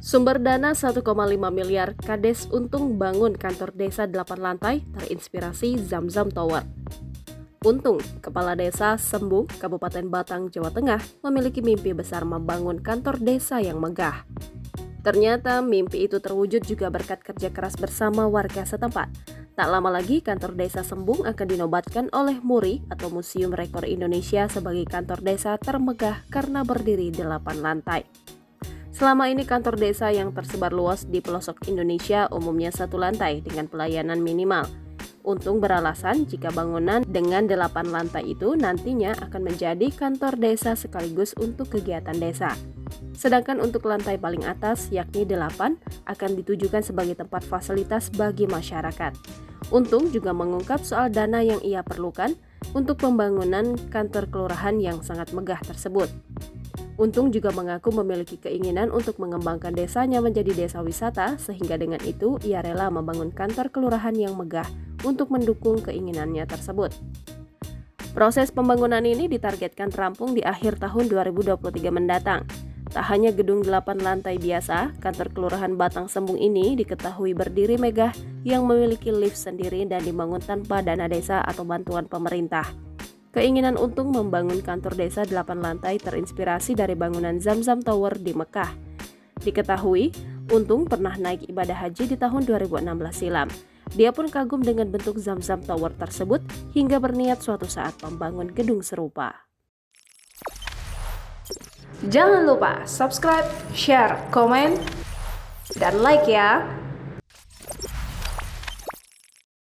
Sumber dana 1,5 miliar Kades Untung bangun kantor desa 8 lantai terinspirasi Zamzam Tower. Untung, kepala desa Sembung, Kabupaten Batang, Jawa Tengah, memiliki mimpi besar membangun kantor desa yang megah. Ternyata mimpi itu terwujud juga berkat kerja keras bersama warga setempat. Tak lama lagi kantor desa Sembung akan dinobatkan oleh MURI atau Museum Rekor Indonesia sebagai kantor desa termegah karena berdiri 8 lantai. Selama ini kantor desa yang tersebar luas di pelosok Indonesia umumnya 1 lantai dengan pelayanan minimal. Untung beralasan jika bangunan dengan 8 lantai itu nantinya akan menjadi kantor desa sekaligus untuk kegiatan desa. Sedangkan untuk lantai paling atas yakni 8 akan ditujukan sebagai tempat fasilitas bagi masyarakat. Untung juga mengungkap soal dana yang ia perlukan untuk pembangunan kantor kelurahan yang sangat megah tersebut. Untung juga mengaku memiliki keinginan untuk mengembangkan desanya menjadi desa wisata sehingga dengan itu ia rela membangun kantor kelurahan yang megah untuk mendukung keinginannya tersebut. Proses pembangunan ini ditargetkan rampung di akhir tahun 2023 mendatang. Tak hanya gedung 8 lantai biasa, kantor kelurahan Batang Sembung ini diketahui berdiri megah yang memiliki lift sendiri dan dibangun tanpa dana desa atau bantuan pemerintah. Keinginan Untung membangun kantor desa 8 lantai terinspirasi dari bangunan Zamzam Tower di Mekah. Diketahui, Untung pernah naik ibadah haji di tahun 2016 silam. Dia pun kagum dengan bentuk Zamzam Tower tersebut hingga berniat suatu saat membangun gedung serupa. Jangan lupa subscribe, share, komen, dan like ya!